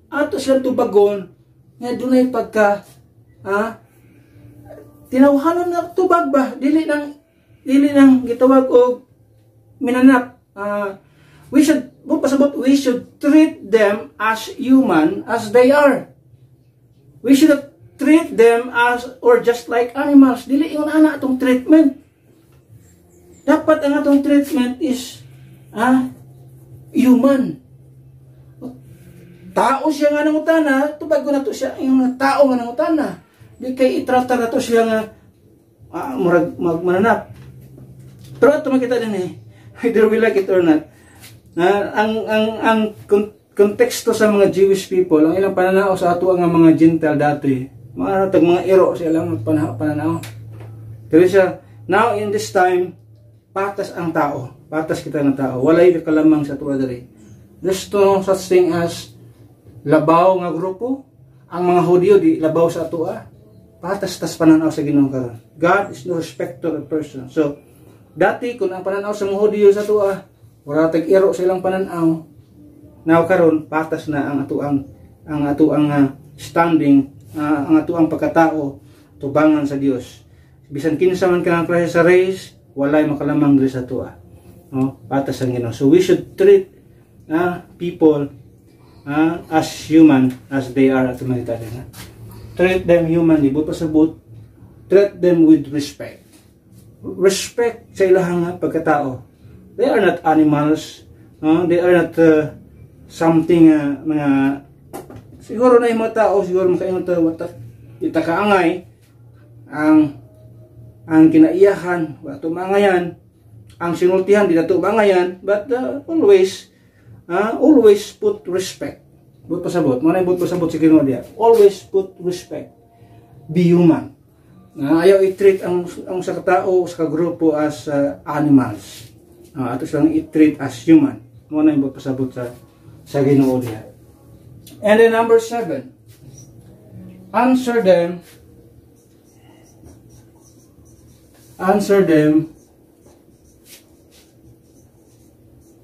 ato silang tubagon, nga dunay pagka, tinawhanon na tubag ba? Dili nang gitawag o minanap. We should, but pasabot, we should treat them as human as they are. We should not treat them as or just like animals. Dili yung ana atong treatment. Dapat ang atong treatment is human. Tao siya nga nangutana, tubag ko na to siya yung tao nga nangutana. Di kay itrata na to siya nga magmananap. Pero ito makita din whether we like it or not. Ang konteksto sa mga Jewish people, ang ilang pananaw sa ato ang mga Gentile dati, mga iro sa ilang pananaw. Pero siya, now in this time, patas ang tao. Patas kita ng tao. Walay kalamang sa tuwa dali. There's no such thing as labaw nga grupo. Ang mga Hudyo di labaw sa atua. Patas-tas pananaw sa Ginoo karon. God is no respecter of person. So, dati kung ang pananaw sa mga Hudyo sa atua, wala tag-iro sa ilang pananaw. Now karon patas na ang atuang standing, ang atuang pagkatao tubangan sa Dios. Bisan kinsa man ka klase sa race, walay makalamang diri sa atua. No, patas ang Ginoo. So we should treat people as human as they are at the treat them humanly, but pasabot, treat them with respect. Respect sa ilang pagkatao. They are not animals. They are not something mga siguro na yung mga tao, siguro makaingon ta ita kaangay ang kinaiyahan, wa tumangayan, ang sinultihan di nato bangayan, but always put respect. But pasabot, mo na but pasabot si Ginoo diya. Always put respect. Be human. Ayaw i-treat ang sa katao, sa kagrupo as animals. Ato silang i-treat as human. Mo na but pasabot sa Ginoo diya. And then number 7, answer them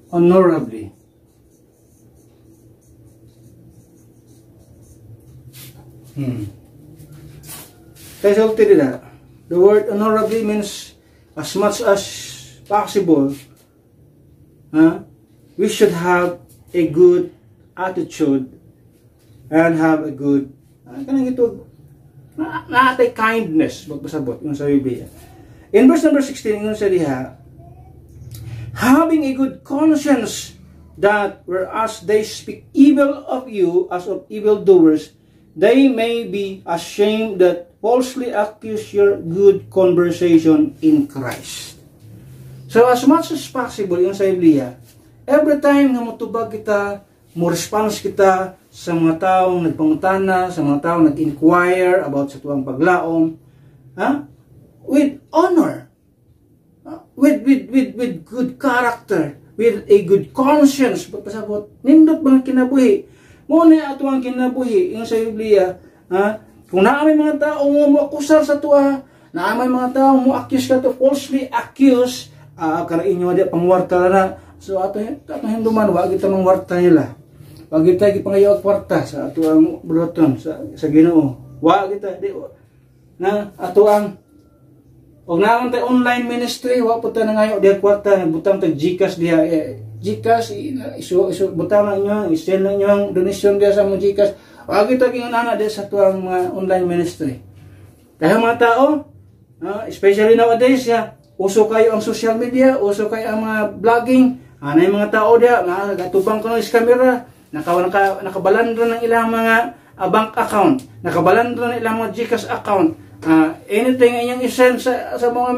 honorably. Kasi ultira, the word honorably means as much as possible, we should have a good attitude and have a good kanang ito naatay kindness magpasabot yung sa Biblia. In verse number 16 yung sa diha, having a good conscience, that whereas they speak evil of you as of evildoers, they may be ashamed that falsely accuse your good conversation in Christ. So as much as possible yung sa Biblia, every time na motubag kita, mo response kita sa mga taong nagpangutana, sa mga taong nag-inquire about sa tuwang paglaom, with honor, with good character, with a good conscience, pagpasabot, nindot mga kinabuhi. Muna ato ang kinabuhi, yung sa Biblia, kung naamay mga tao mo akusar sa tuwa, naamay mga tao mo accuse ka to, falsely accuse, karain nyo di, pangwarta na. So ato hinduman, wag kita mangwarta nila. Wag kita gipangayaw kwarta sa ato ang buloton, sa Ginoo. Wag kita, di, na ato ang, og naman tayo online ministry, wag po tayo nangayaw di kwarta, butang tayo Gcash diha, Gcash, butang na inyo, isend na inyo ang donation diya sa mga Gcash. Wag ito ginganana diya sa tuwang mga online ministry. Dahil mga tao, especially nowadays, uso kayo ang social media, uso kayo ang mga vlogging, anay mga tao diya, gatubang ko ng camera, nakabalandro ng ilang mga bank account, nakabalandro ng ilang mga Gcash account, anything inyong isend sa mga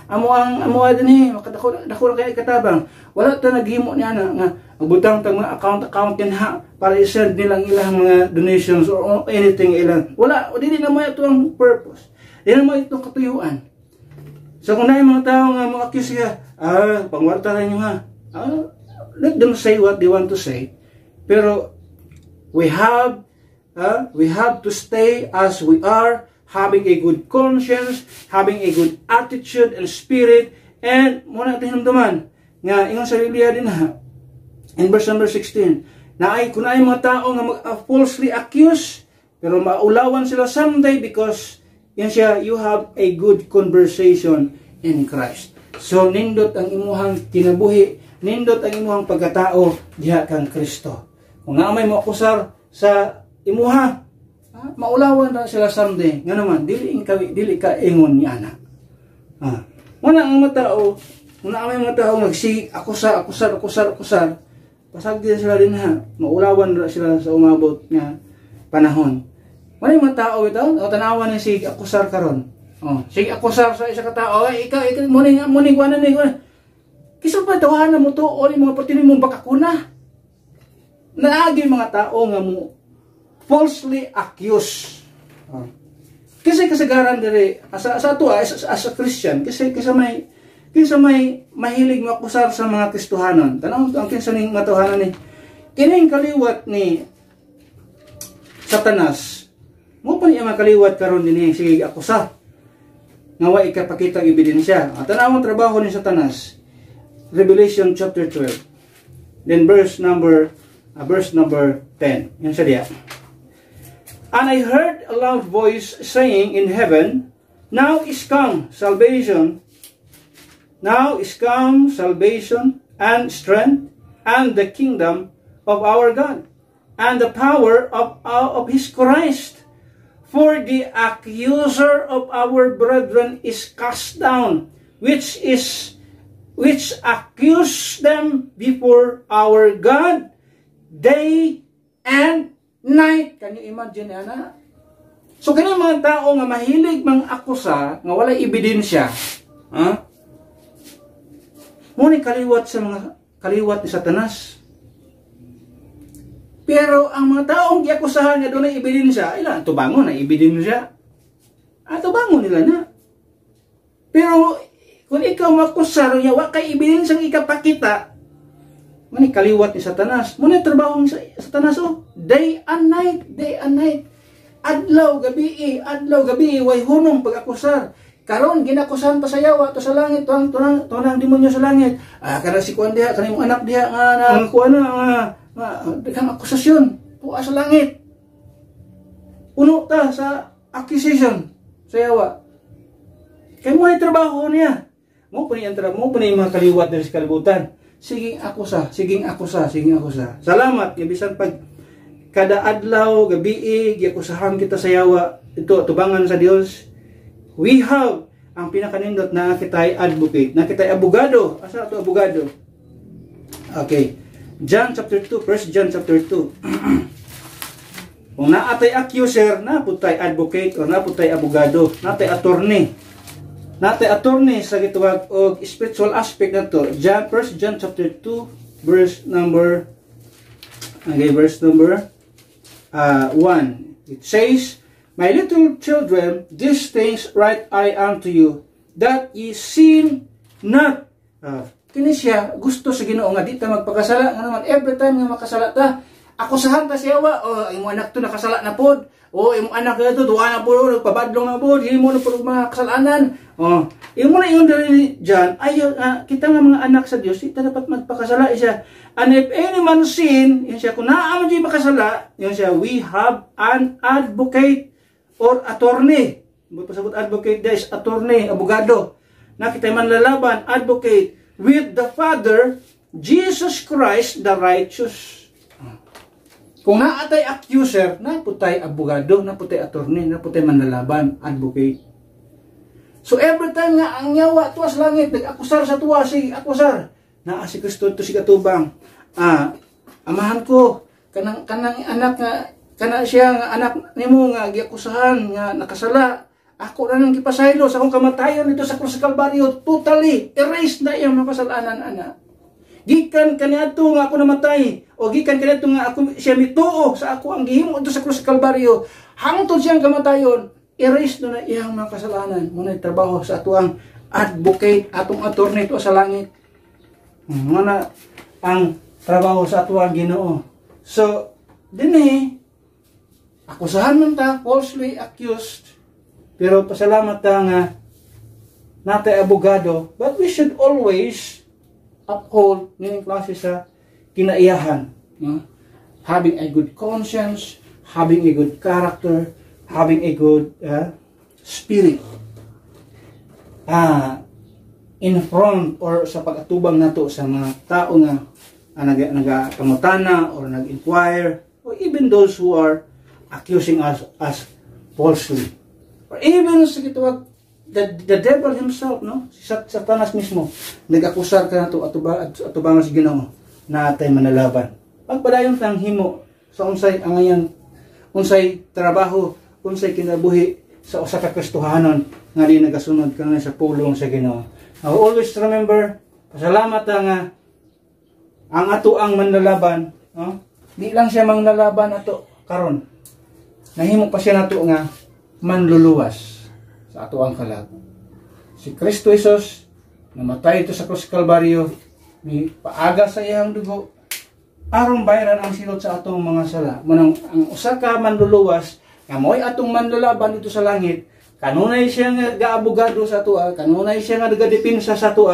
amuang din makadako kay katabang, wala ta naghimo niya nga magbutang tag mga account din ha para i-send nilang ilang mga donations or anything ilang, wala, dili na mo ito ang purpose, dili na mo ito katuyuan. So kung na yung mga tao nga mga accuse ka, pangwarta na nyo ha, let them say what they want to say, pero we have to stay as we are, having a good conscience, having a good attitude and spirit, and muna natin hinumduman nga ingon sa Biblia din ha, in verse number 16, na ay kung ay mga tao nga falsely accuse, pero maulawan sila someday because yan siya, you have a good conversation in Christ. So nindot ang imuhang kinabuhi, nindot ang imuhang pagkatao diha kang Kristo. Kung naamay mo akusar sa imuha, maulawan na sila someday. Nga naman, dili ka ingon ni ana. Muna ang mga tao, kung naamay mga tao nagsig akusar, pasag din sila din ha. Maulawan na sila sa umabot nga panahon. Muna yung mga tao ito, tanawan ng sig akusar karon. Sig akusar sa isa ka tao, ikaw muni kuanan ni. Kisa pa tawanan mo to o mga patinin mong bakakuna. Naagi mga tao nga mo falsely accused. Kasi kasagaran diri as a Christian, kasi may mahilig makusar sa mga Kristohanon. Tanong ang kinsa ning matuhanan ni kining kaliwat ni Satanas. Mo pa niya makaliwat karon dinhi sige akusar. Nga wa ikapakita ebidensya. Tanawon trabaho ni Satanas. Revelation chapter 12. Then verse number 10. Yan sa diya. And I heard a loud voice saying in heaven, Now is come salvation and strength and the kingdom of our God and the power of his Christ. For the accuser of our brethren is cast down, which accused them before our God day and night. Can you imagine, ana? So, ganyan mga tao nga mahilig mang akusa, nga wala ebidensya, muna kaliwat ni Satanas. Pero ang mga taong giakusahan nga doon ay ebidensya, ilan, tubangon na ebidensya. Tubangon nila na. Pero, kung ikaw makusar niya, wala kay ebidensyang ikapakita, muna kaliwat ni Satanas. Muna trabaho ni Satanas, day and night. Adlaw gabi, way hunong pag-akusar. Karon ginakusahan pa sa yawa to sa langit, tunang demonyo sa langit. Kana si kuan diha, kanimo anak diha nga kuan daghang akusasyon tuwa sa langit. Puno ta sa accusation sa yawa. Kay mo ay trabaho niya. Mo pa ni mga kaliwat diri sa kalibutan. Siging akusa. Salamat bisan pag kada adlaw gabi giakusahan kita sa yawa, ito tubangan sa Dios. We have ang pinakanindot na kitay advocate, na kitay abogado. Asa to abogado? Okay. John chapter 2, 1 John chapter 2. Kung naatay accuser, naputay advocate o naputay abogado, natay attorney. Natay attorney sa gitawag og spiritual aspect nato. 1 John chapter 2 verse number 1. It says, My little children, these things write I unto you, that ye sin not. Kini siya gusto sa Ginoo nga di ta magpakasala. Nga naman every time nga makasala ta, akusahan ta siya imo anak to nakasala na pod. Imo anak to duha na pod, nagpabadlong na pod, himo na pod mga kasalanan. Imo na yung dali diyan, ayo kita nga mga anak sa Dios, kita dapat magpakasala siya. And if any man sin, yun siya kung naamo di makasala, yun siya we have an advocate or attorney. Pasabot advocate there is attorney, abogado. Na kita man lalaban, advocate with the Father, Jesus Christ the righteous. Kung naatay accuser, naputay abogado, naputay attorney, naputay manlalaban, advocate. So every time nga ang yawa tuwas langit, nag-akusar sa tuwa, si akusar, naa si Kristo to si katubang. Amahan ko, kanang anak nga, kana siya nga anak nimo nga giakusahan nga nakasala. Ako na nang gipasaylo sa akong kamatayon dito sa krus sa Kalbaryo, totally erase na iyang makasalanan ana. Gikan kaniadto nga ako namatay o gikan kaniadto nga ako siya mituo sa ako ang gihimo dito sa krus sa Kalbaryo, hangtod siyang kamatayon, erase na iyang makasalanan. Muna trabaho sa atuang advocate, atong attorney to sa langit. Muna ang trabaho sa atuang Ginoo. So dinhi akusahan man ta, falsely accused. Pero pasalamat ta nga natay abogado, but we should always uphold ng klase sa kinaiyahan. Having a good conscience, having a good character, having a good spirit. in front or sa pag-atubang nato sa mga tao nga nagakamutana or nag-inquire, or even those who are accusing us as falsely. Or even sa gitawag, the devil himself, no? Si Satanas mismo, nag-akusar ka na ito atubangan sa Ginoo na atay manalaban. Pagpadayon tang himo sa unsay angayan, unsay trabaho, unsay kinabuhi sa usa ka Kristohanon nga di nagasunod kanang sa pulong sa Ginoo. Now, always remember, pasalamat nga ang ato ang manlalaban, no? Di lang siya manglalaban ato karon. Nahimo pa siya nato nga manluluwas sa ato ang kalag. Si Kristo Jesus namatay ito sa krus Kalbaryo, ni paaga sa iyang dugo aron bayaran ang silot sa atong mga sala. Manang ang usa ka manluluwas nga mo'y atong manlalaban dito sa langit, kanunay siya nga gaabogado sa ato, kanunay siya nga nagadepensa sa ato,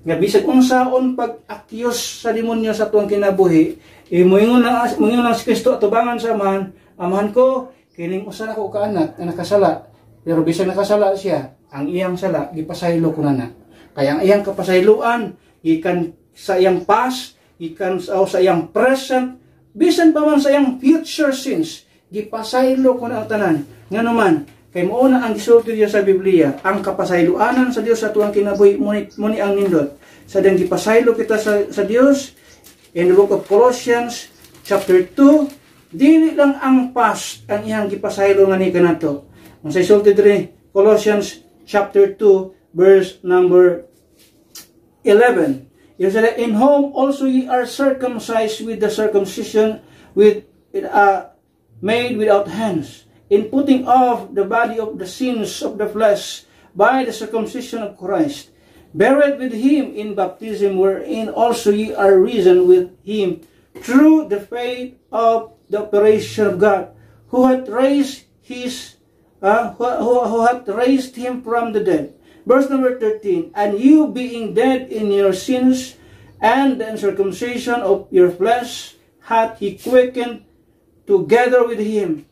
nga bisag unsaon pag-akyos sa demonyo sa tuwang kinabuhi, moingon lang si Kristo atubangan sa amahan ko, kining usa na ko kaanak na nakasala, pero bisag nakasala siya, ang iyang sala gipasaylo ko na. Kaya ang iyang kapasayloan gikan sa iyang past, gikan sa iyang present, bisan pa man sa iyang future sins, gipasaylo ko na ang tanan. Nganuman, kay mao na ang gisulti diya sa Biblia, ang kapasayloanan sa Dios sa tuwang kinabuhi muni ang nindot. Sa dang gipasaylo kita sa Dios in the book of Colossians chapter 2, dili lang ang past ang iyang gipasaylo nga ni kanato. Ang sa isulti diri Colossians chapter 2 verse number 11. It said, in whom also ye are circumcised with the circumcision made without hands, in putting off the body of the sins of the flesh by the circumcision of Christ, buried with him in baptism, wherein also ye are risen with him through the faith of the operation of God, who hath raised him from the dead. Verse number 13, and you being dead in your sins and the uncircumcision of your flesh, hath he quickened together with him,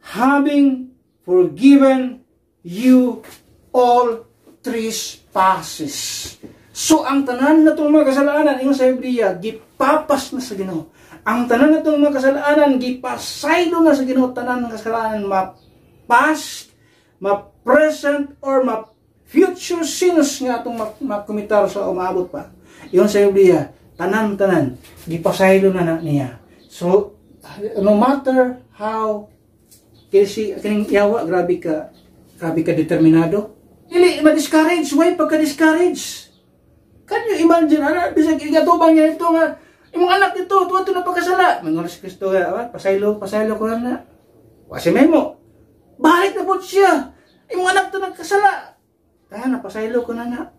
having forgiven you all trespasses. So, ang tanan na itong mga kasalanan, yung sa Biblia, gipapas na sa Ginoo. Ang tanan na itong mga kasalanan, gipasaylo na sa Ginoo, tanan ng kasalanan, ma-past, ma-present, or ma-future sins nga itong makumitar sa umaabot pa. Yung sa Biblia, tanan-tanan, gipasaylo na niya. So, no matter how kasi kining yawa, grabe ka determinado. Dili ma-discourage, why pagka-discourage? Can you imagine, bisag igatubang niya ito nga, imong anak ito, tuwa ito na pagkasala. Mangulang si Kristo nga, pasaylo ko na. Wasi memo, balik na po siya. Imong anak ito nagkasala. Kaya na, pasaylo ko na.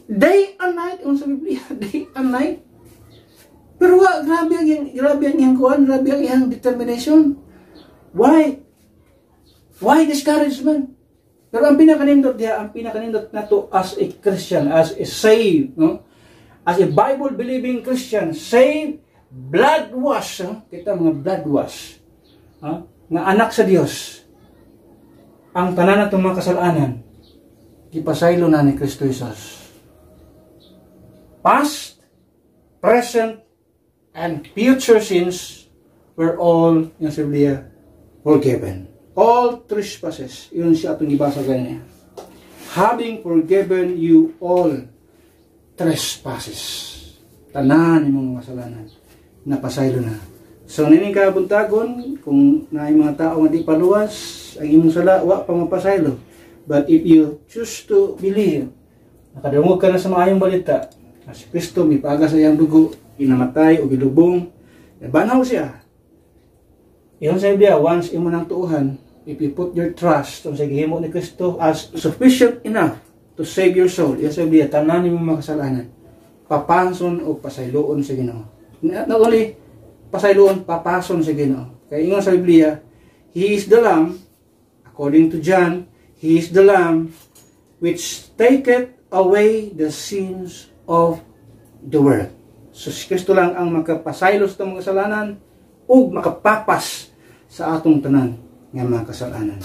Day and night, yung sa Biblia, day and night. Pero grabe ang iyang kuhan, grabe ang iyang determination. Why discouragement? Pero ang pinakanindot na to as a Christian, as a saved, no? As a Bible-believing Christian, saved, blood wash, kita mga blood wash, nga anak sa Dios, ang tanan natong mga kasalanan, gipasaylo na ni Kristo Jesus. Past, present, and future sins were all, yung sa Biblia, forgiven. All trespasses. Yun siya itong ibasa ganyan. Having forgiven you all trespasses. Tanan yung mga kasalanan. Napasaylo na. So, nining kabuntagon, kung na yung mga tao nga di paluwas, ang imong sala, wa pa mapasaylo. But if you choose to believe, nakadungog ka na sa maayong balita, na si Kristo may paga sa iyang dugo, inamatay o gilubong, banaw siya. Iyon sa Biblia, once imo nang tuuhan, if you put your trust on sa gihimo ni Kristo as sufficient enough to save your soul, iyon sa Biblia, tanan nimo mga kasalanan, papanson o pasayloon sa Ginoo. Not only pasayloon, papason sa Ginoo. Kaya ingon sa Biblia, He is the Lamb, according to John, He is the Lamb which taketh away the sins of the world. So si Kristo lang ang makapasaylo sa mga kasalanan ug makapapas sa atong tanan nga mga kasalanan.